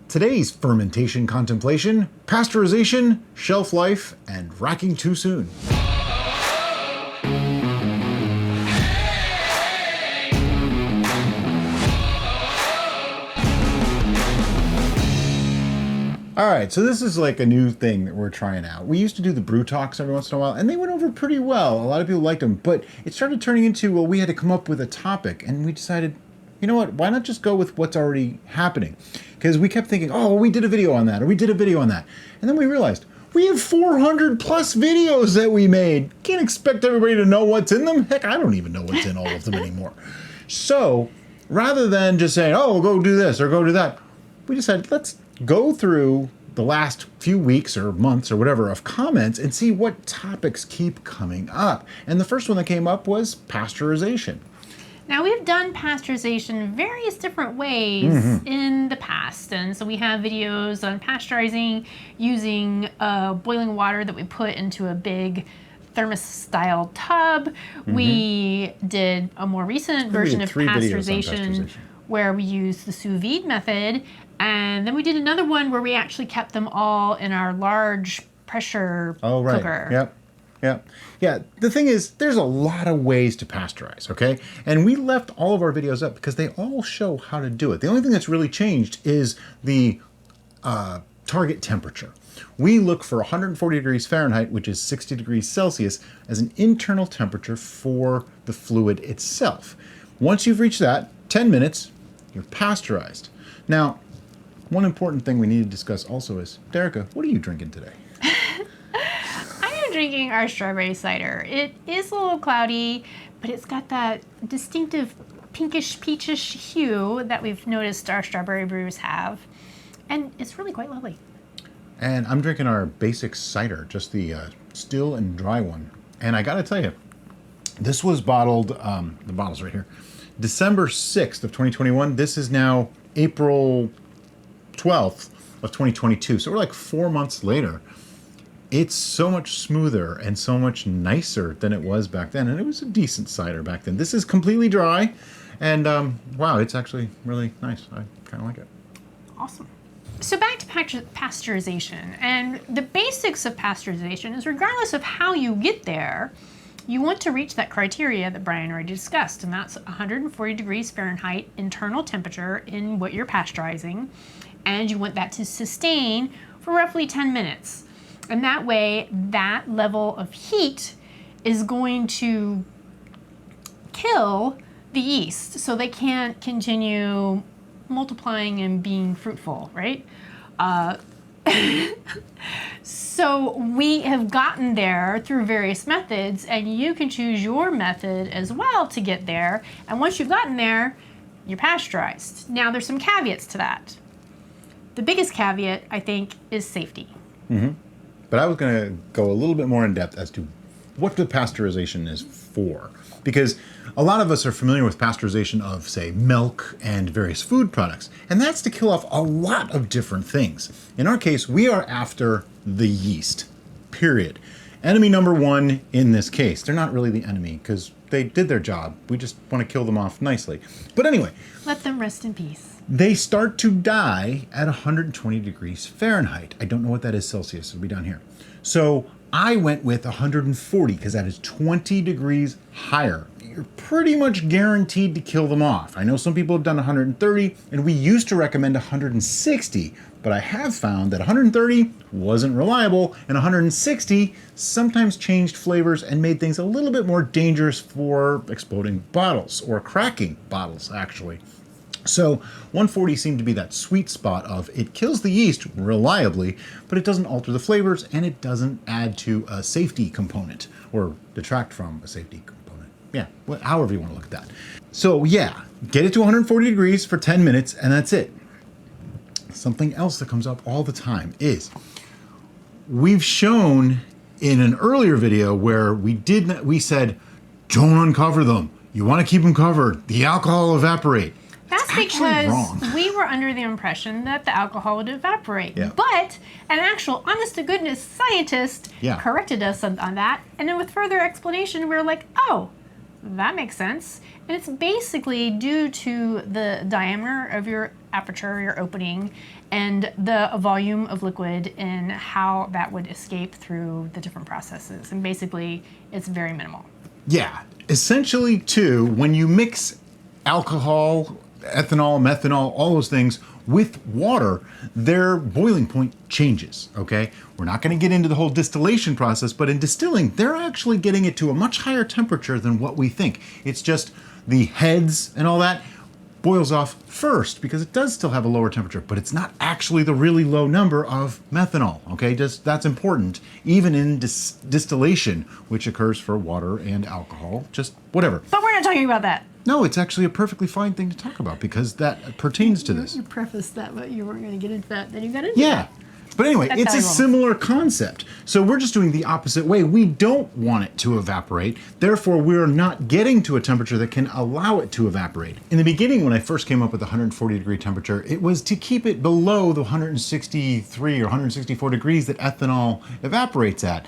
Today's fermentation contemplation, pasteurization, shelf life, and racking too soon. All right, so this is like a new thing that we're trying out. We used to do the brew talks every once in a while, and they went over pretty well. A lot of people liked them, but it started turning into, well, we had to come up with a topic, and we decided, you know what, why not just go with what's already happening? Because we kept thinking, oh, well, we did a video on that, or we did a video on that. And then we realized, we have 400 plus videos that we made. Can't expect everybody to know what's in them. Heck, I don't even know what's in all of them anymore. So rather than just saying, oh, go do this or go do that, we decided, let's go through the last few weeks or months or whatever of comments and see what topics keep coming up. And the first one that came up was pasteurization. Now, we've done pasteurization various different ways in the past. And so we have videos on pasteurizing using boiling water that we put into a big thermos-style tub. We did a more recent version of pasteurization where we used the sous vide method. And then we did another one where we actually kept them all in our large pressure cooker. Yeah, the thing is, there's a lot of ways to pasteurize, okay? And we left all of our videos up because they all show how to do it. The only thing that's really changed is the target temperature. We look for 140 degrees Fahrenheit, which is 60 degrees Celsius, as an internal temperature for the fluid itself. Once you've reached that, 10 minutes, you're pasteurized. Now, one important thing we need to discuss also is, Derica, what are you drinking today? I am drinking our strawberry cider. It is a little cloudy, but it's got that distinctive pinkish, peachish hue that we've noticed our strawberry brews have. And it's really quite lovely. And I'm drinking our basic cider, just the still and dry one. And I gotta tell you, this was bottled, the bottle's right here, December 6th of 2021. This is now April 12th of 2022. So we're like 4 months later. It's so much smoother and so much nicer than it was back then. And it was a decent cider back then. This is completely dry. And wow, it's actually really nice. I kind of like it. Awesome. So back to pasteurization. And the basics of pasteurization is regardless of how you get there, you want to reach that criteria that Brian already discussed, and that's 140 degrees Fahrenheit internal temperature in what you're pasteurizing, and you want that to sustain for roughly 10 minutes. And that way, that level of heat is going to kill the yeast, so they can't continue multiplying and being fruitful, right? So we have gotten there through various methods, and you can choose your method as well to get there. And once you've gotten there, you're pasteurized. Now, there's some caveats to that. The biggest caveat, I think, is safety. But I was going to go a little bit more in depth as to what the pasteurization is for. Because a lot of us are familiar with pasteurization of, say, milk and various food products. And that's to kill off a lot of different things. In our case, we are after the yeast, period. Enemy number one in this case. They're not really the enemy because they did their job. We just want to kill them off nicely. But anyway. Let them rest in peace. They start to die at 120 degrees Fahrenheit. I don't know what that is Celsius. It'll be down here. So I went with 140 because that is 20 degrees higher. You're pretty much guaranteed to kill them off. I know some people have done 130, and we used to recommend 160, but I have found that 130 wasn't reliable, and 160 sometimes changed flavors and made things a little bit more dangerous for exploding bottles, or cracking bottles, actually. So 140 seemed to be that sweet spot of it kills the yeast reliably, but it doesn't alter the flavors, and it doesn't add to a safety component or detract from a safety component. Yeah, however you want to look at that. So yeah, get it to 140 degrees for 10 minutes, and that's it. Something else that comes up all the time is we've shown in an earlier video where we said, don't uncover them. You want to keep them covered. The alcohol will evaporate. That's because we were under the impression that the alcohol would evaporate. Yeah. But an actual honest-to-goodness scientist corrected us on that. And then with further explanation, we were like, oh, that makes sense. And it's basically due to the diameter of your aperture, your opening, and the volume of liquid and how that would escape through the different processes. And basically, it's very minimal. Yeah, essentially too, when you mix alcohol, ethanol, methanol, all those things with water, their boiling point changes, okay? We're not gonna get into the whole distillation process, but in distilling, they're actually getting it to a much higher temperature than what we think. It's just the heads and all that boils off first because it does still have a lower temperature, but it's not actually the really low number of methanol, okay? Just that's important, even in distillation, which occurs for water and alcohol, just whatever. But we're not talking about that. No, it's actually a perfectly fine thing to talk about because that pertains to this. You prefaced that, but you weren't going to get into that. Then you got into Yeah. But anyway, That's it's a how I roll. similar concept. So we're just doing the opposite way. We don't want it to evaporate. Therefore, we're not getting to a temperature that can allow it to evaporate. In the beginning, when I first came up with the 140 degree temperature, it was to keep it below the 163 or 164 degrees that ethanol evaporates at.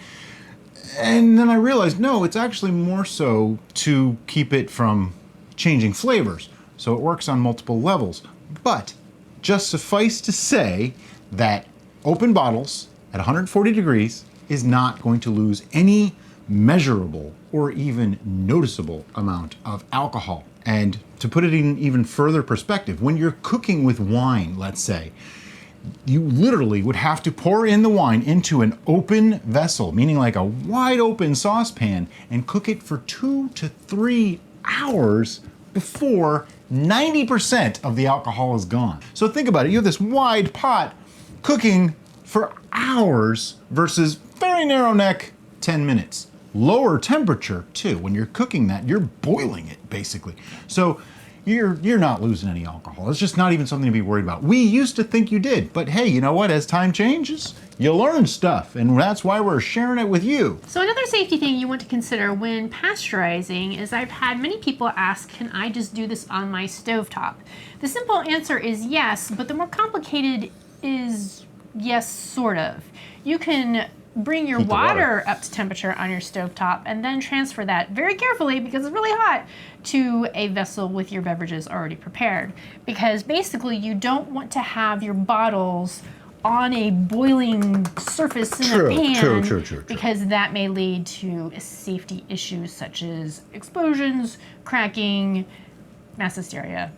And then I realized, no, it's actually more so to keep it from changing flavors. So it works on multiple levels. But just suffice to say that open bottles at 140 degrees is not going to lose any measurable or even noticeable amount of alcohol. And to put it in even further perspective, when you're cooking with wine, let's say, you literally would have to pour in the wine into an open vessel, meaning like a wide open saucepan, and cook it for 2 to 3 hours before 90% of the alcohol is gone. So think about it, you have this wide pot cooking for hours versus very narrow neck, 10 minutes. Lower temperature too. When you're cooking that, you're boiling it basically. So you're not losing any alcohol. It's just not even something to be worried about. We used to think you did, but hey, you know what? As time changes, you learn stuff, and that's why we're sharing it with you. So another safety thing you want to consider when pasteurizing is I've had many people ask, can I just do this on my stovetop? The simple answer is yes, but the more complicated is yes, sort of. You can bring your Heat the water water up to temperature on your stovetop and then transfer that very carefully, because it's really hot, to a vessel with your beverages already prepared. Because basically you don't want to have your bottles on a boiling surface in a pan, True. because that may lead to safety issues such as explosions, cracking, mass hysteria,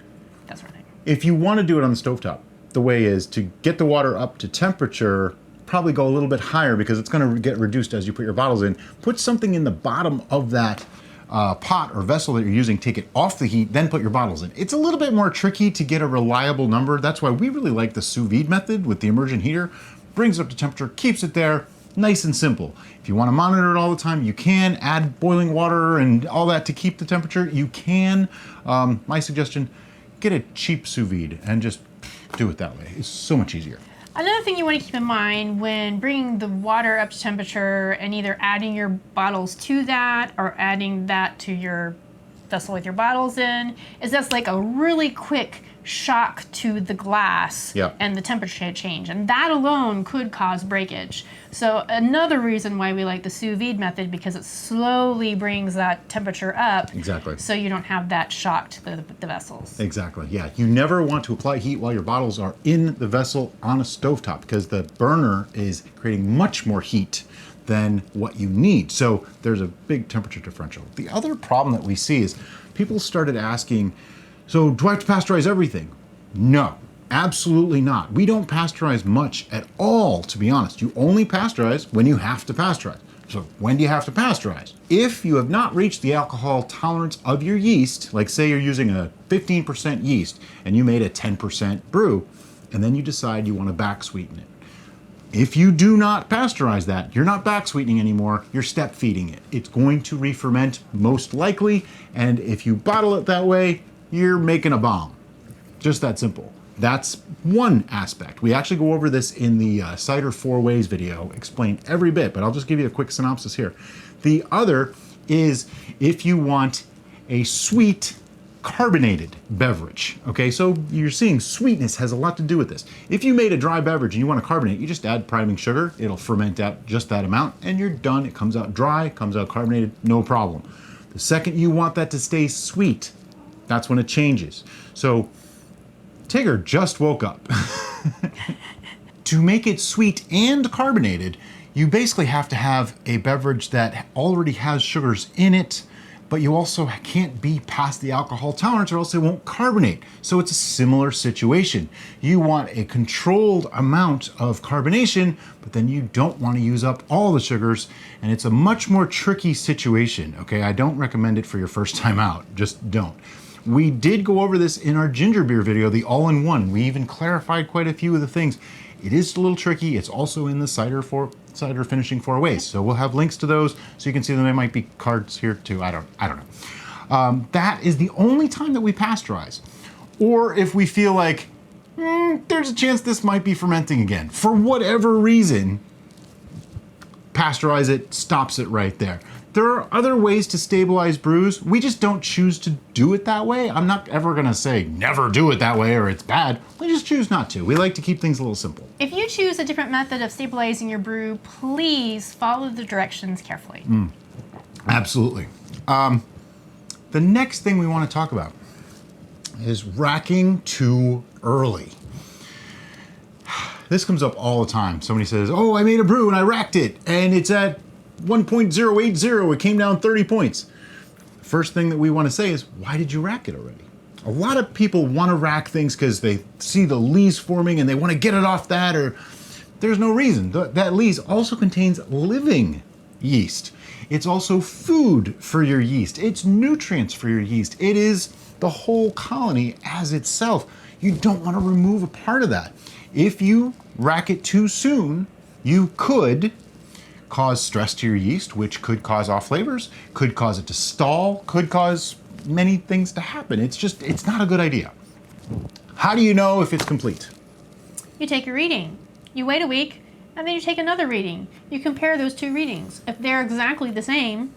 that sort of thing. If you want to do it on the stovetop, the way is to get the water up to temperature, probably go a little bit higher because it's going to get reduced as you put your bottles in. Put something in the bottom of that pot or vessel that you're using, take it off the heat, then put your bottles in. It's a little bit more tricky to get a reliable number. That's why we really like the sous vide method with the immersion heater. Brings it up to temperature, keeps it there, nice and simple. If you want to monitor it all the time, you can add boiling water and all that to keep the temperature. You can. My suggestion, get a cheap sous vide and just do it that way. It's so much easier. Another thing you want to keep in mind when bringing the water up to temperature and either adding your bottles to that or adding that to your vessel with your bottles in is that's like a really quick shock to the glass. Yep. And the temperature change. And that alone could cause breakage. So another reason why we like the sous vide method, because it slowly brings that temperature up. Exactly. So you don't have that shock to the vessels. Exactly, yeah. You never want to apply heat while your bottles are in the vessel on a stovetop because the burner is creating much more heat than what you need. So there's a big temperature differential. The other problem that we see is people started asking, so do I have to pasteurize everything? No, absolutely not. We don't pasteurize much at all, to be honest. You only pasteurize when you have to pasteurize. So when do you have to pasteurize? If you have not reached the alcohol tolerance of your yeast, like say you're using a 15% yeast and you made a 10% brew, and then you decide you want to back sweeten it. If you do not pasteurize that, you're not back sweetening anymore, you're step feeding it. It's going to re-ferment most likely, and if you bottle it that way, you're making a bomb. Just that simple. That's one aspect. We actually go over this in the Cider 4 Ways video, explain every bit, but I'll just give you a quick synopsis here. The other is if you want a sweet carbonated beverage. Okay, so you're seeing sweetness has a lot to do with this. If you made a dry beverage and you want to carbonate, you just add priming sugar, it'll ferment out just that amount, and you're done. It comes out dry, comes out carbonated, no problem. The second you want that to stay sweet, that's when it changes. So Tigger just woke up. To make it sweet and carbonated, you basically have to have a beverage that already has sugars in it, but you also can't be past the alcohol tolerance or else it won't carbonate. So it's a similar situation. You want a controlled amount of carbonation, but then you don't want to use up all the sugars, and it's a much more tricky situation, okay? I don't recommend it for your first time out, just don't. We did go over this in our ginger beer video, the all-in-one. We even clarified quite a few of the things. It is a little tricky. It's also in the cider finishing 4 ways. So we'll have links to those so you can see them. There might be cards here too. I don't know. That is the only time that we pasteurize. Or if we feel like there's a chance this might be fermenting again. For whatever reason, pasteurize it, stops it right there. There are other ways to stabilize brews. We just don't choose to do it that way. I'm not ever gonna say never do it that way or it's bad. We just choose not to. We like to keep things a little simple. If you choose a different method of stabilizing your brew, please follow the directions carefully. Absolutely. The next thing we want to talk about is racking too early. This comes up all the time. Somebody says, oh, I made a brew and I racked it and it's at 1.080, it came down 30 points. First thing that we want to say is, why did you rack it already? A lot of people want to rack things because they see the lees forming and they want to get it off that, or there's no reason. That lees also contains living yeast. It's also food for your yeast. It's nutrients for your yeast. It is the whole colony as itself. You don't want to remove a part of that. If you rack it too soon, you could cause stress to your yeast, which could cause off flavors, could cause it to stall, could cause many things to happen. It's not a good idea. How do you know if it's complete? You take a reading. You wait a week, and then you take another reading. You compare those two readings. If they're exactly the same,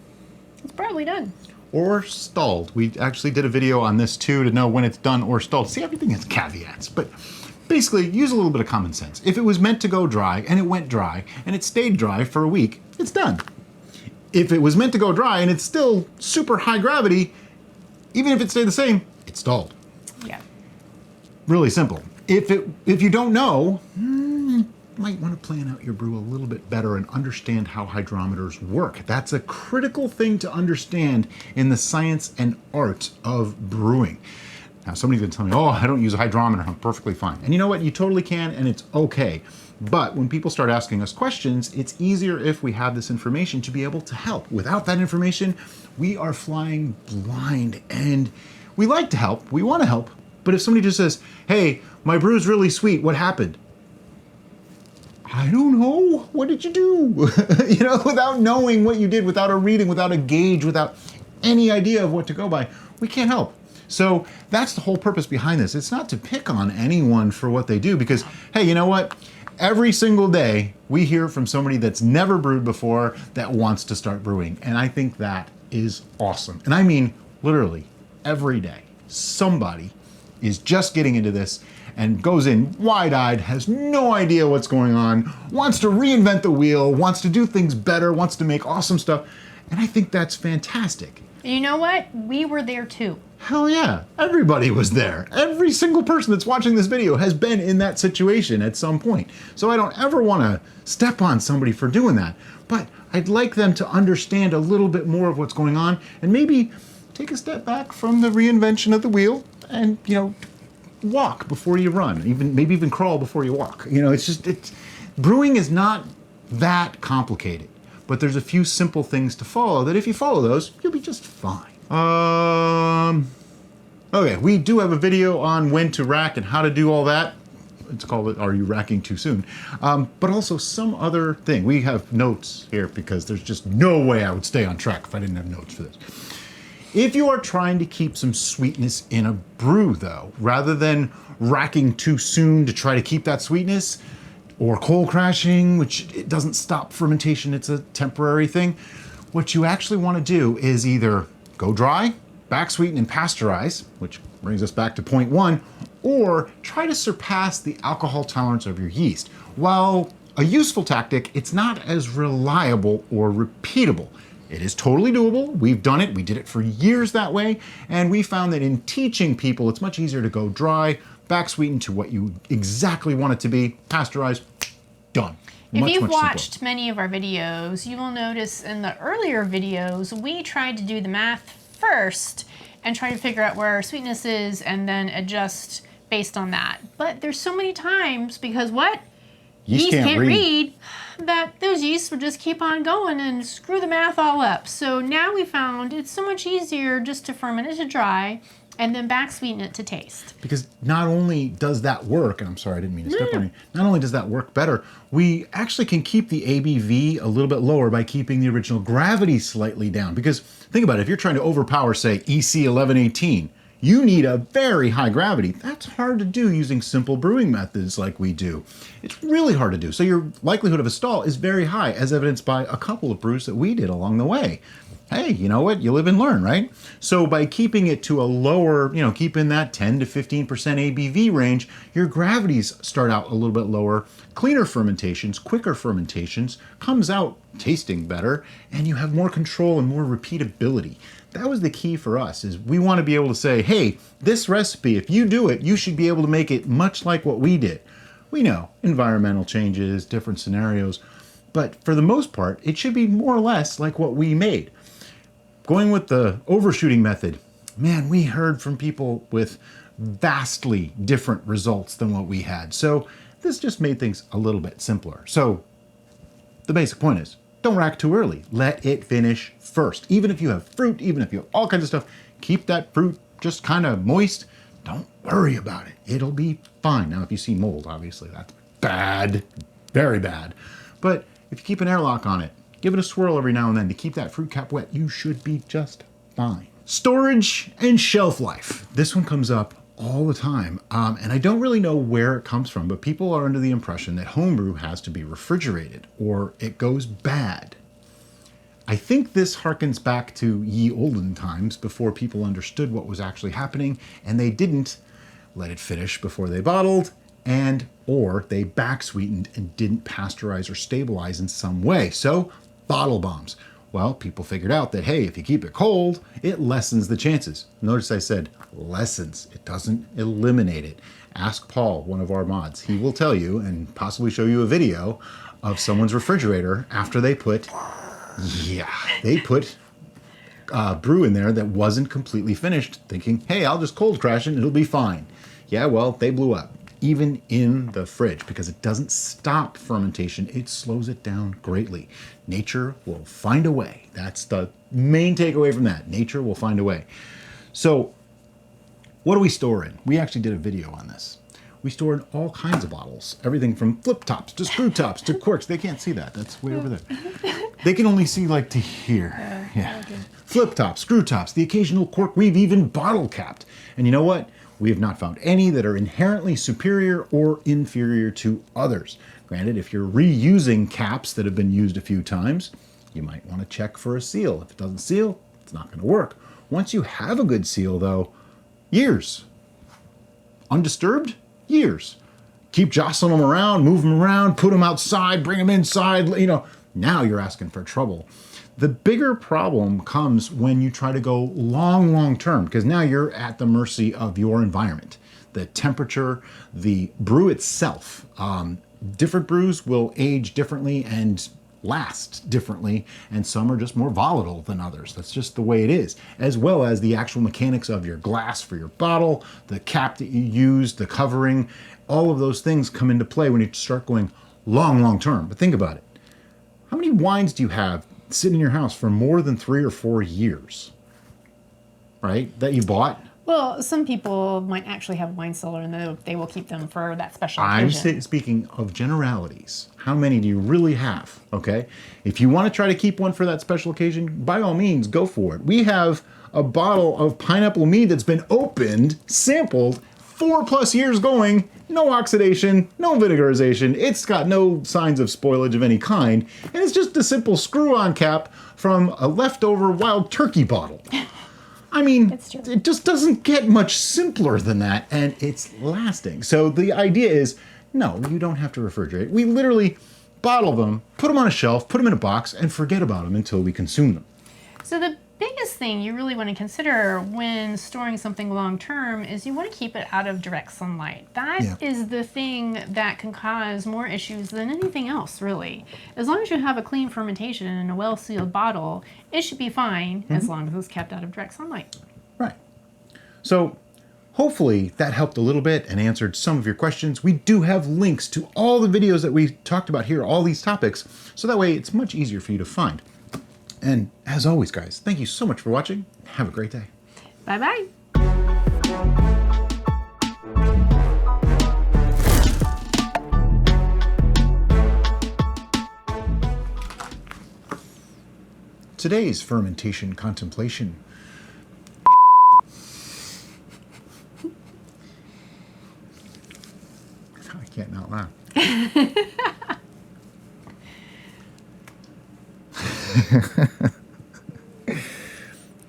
it's probably done. Or stalled. We actually did a video on this too to know when it's done or stalled. See, everything has caveats, but basically use a little bit of common sense. If it was meant to go dry and it went dry and it stayed dry for a week, it's done. If it was meant to go dry and it's still super high gravity, even if it stayed the same, it's stalled. Yeah. Really simple. If you don't know, you might want to plan out your brew a little bit better and understand how hydrometers work. That's a critical thing to understand in the science and art of brewing. Now, somebody's gonna tell me, oh, I don't use a hydrometer, I'm perfectly fine. And you know what, you totally can, and it's okay. But when people start asking us questions, it's easier if we have this information to be able to help. Without that information, we are flying blind, and we like to help, we wanna help, but if somebody just says, hey, my brew's really sweet, what happened? I don't know, what did you do? You know, without knowing what you did, without a reading, without a gauge, without any idea of what to go by, we can't help. So that's the whole purpose behind this. It's not to pick on anyone for what they do because, hey, you know what? Every single day we hear from somebody that's never brewed before that wants to start brewing. And I think that is awesome. And I mean, literally every day, somebody is just getting into this and goes in wide-eyed, has no idea what's going on, wants to reinvent the wheel, wants to do things better, wants to make awesome stuff. And I think that's fantastic. You know what? We were there too. Hell yeah, everybody was there. Every single person that's watching this video has been in that situation at some point. So I don't ever want to step on somebody for doing that, but I'd like them to understand a little bit more of what's going on and maybe take a step back from the reinvention of the wheel and, you know, walk before you run, maybe even crawl before you walk. You know, brewing is not that complicated, but there's a few simple things to follow that if you follow those, you'll be just fine. Okay, we do have a video on when to rack and how to do all that. It's called Are You Racking Too Soon? But also some other thing. We have notes here because there's just no way I would stay on track if I didn't have notes for this. If you are trying to keep some sweetness in a brew though, rather than racking too soon to try to keep that sweetness, or cold crashing, which it doesn't stop fermentation, it's a temporary thing, what you actually want to do is either go dry, back sweeten and pasteurize, which brings us back to point 1, or try to surpass the alcohol tolerance of your yeast. While a useful tactic, it's not as reliable or repeatable. It is totally doable. We've done it. We did it for years that way. And we found that in teaching people, it's much easier to go dry, back sweeten to what you exactly want it to be, pasteurize, done. If you've much watched simpler. many of our videos, you will notice in the earlier videos, we tried to do the math first and try to figure out where our sweetness is and then adjust based on that. But there's so many times, because what? Yeast can't read, that those yeasts would just keep on going and screw the math all up. So now we found it's so much easier just to ferment it to dry and then back sweeten it to taste. Because not only does that work, and I'm sorry, I didn't mean to step on you, not only does that work better, we actually can keep the ABV a little bit lower by keeping the original gravity slightly down. Because think about it, if you're trying to overpower, say, EC 1118, you need a very high gravity. That's hard to do using simple brewing methods like we do. It's really hard to do. So your likelihood of a stall is very high, as evidenced by a couple of brews that we did along the way. Hey, you know what? You live and learn, right? So by keeping it to a lower, keeping that 10 to 15% ABV range, your gravities start out a little bit lower. Cleaner fermentations, quicker fermentations, comes out tasting better, and you have more control and more repeatability. That was the key for us, is we want to be able to say, hey, this recipe, if you do it, you should be able to make it much like what we did. We know environmental changes, different scenarios, but for the most part, it should be more or less like what we made. Going with the overshooting method, man, we heard from people with vastly different results than what we had. So this just made things a little bit simpler. So the basic point is, don't rack too early. Let it finish first. Even if you have fruit, even if you have all kinds of stuff, keep that fruit just kind of moist. Don't worry about it. It'll be fine. Now, if you see mold, obviously that's bad, very bad. But if you keep an airlock on it, give it a swirl every now and then to keep that fruit cap wet, you should be just fine. Storage and shelf life. This one comes up all the time, and I don't really know where it comes from, but people are under the impression that homebrew has to be refrigerated or it goes bad. I think this harkens back to ye olden times, before people understood what was actually happening, and they didn't let it finish before they bottled, or they back sweetened and didn't pasteurize or stabilize in some way. So bottle bombs. Well, people figured out that, hey, if you keep it cold, it lessens the chances. Notice I said lessens. It doesn't eliminate it. Ask Paul, one of our mods. He will tell you and possibly show you a video of someone's refrigerator after they put brew in there that wasn't completely finished, thinking, hey, I'll just cold crash it and it'll be fine. Yeah, well, they blew up. Even in the fridge, because it doesn't stop fermentation, it slows it down greatly. Nature will find a way. That's the main takeaway from that. Nature will find a way. So what do we store in? We actually did a video on this. We store in all kinds of bottles. Everything from flip tops to screw tops to corks. They can't see that. That's way over there. They can only see like to here. Yeah. Flip tops, screw tops, the occasional cork. We've even bottle capped. And you know what? We have not found any that are inherently superior or inferior to others. Granted, if you're reusing caps that have been used a few times, you might want to check for a seal. If it doesn't seal, it's not going to work. Once you have a good seal, though, years. Undisturbed, years. Keep jostling them around, move them around, put them outside, bring them inside. Now you're asking for trouble. The bigger problem comes when you try to go long term, because now you're at the mercy of your environment, the temperature, the brew itself. Different brews will age differently and last differently, and some are just more volatile than others. That's just the way it is, as well as the actual mechanics of your glass for your bottle, the cap that you use, the covering. All of those things come into play when you start going long term. But think about it. How many wines do you have sit in your house for more than 3 or 4 years, right? That you bought? Well, some people might actually have wine cellar and they will keep them for that special occasion. I'm speaking of generalities. How many do you really have, okay? If you want to try to keep one for that special occasion, by all means, go for it. We have a bottle of pineapple mead that's been opened, sampled, 4+ years going, no oxidation, no vinegarization. It's got no signs of spoilage of any kind. And it's just a simple screw-on cap from a leftover wild turkey bottle. I mean, it just doesn't get much simpler than that, and it's lasting. So the idea is, no, you don't have to refrigerate. We literally bottle them, put them on a shelf, put them in a box, and forget about them until we consume them. So the biggest thing you really want to consider when storing something long term is you want to keep it out of direct sunlight. That is the thing that can cause more issues than anything else, really. As long as you have a clean fermentation in a well-sealed bottle, it should be fine as long as it's kept out of direct sunlight. Right. So hopefully that helped a little bit and answered some of your questions. We do have links to all the videos that we talked about here, all these topics, so that way it's much easier for you to find. And as always, guys, thank you so much for watching. Have a great day. Bye-bye. Today's fermentation contemplation. I can't not laugh.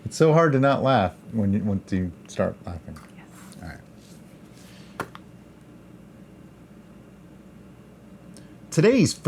It's so hard to not laugh once you start laughing. Yes. All right. Today's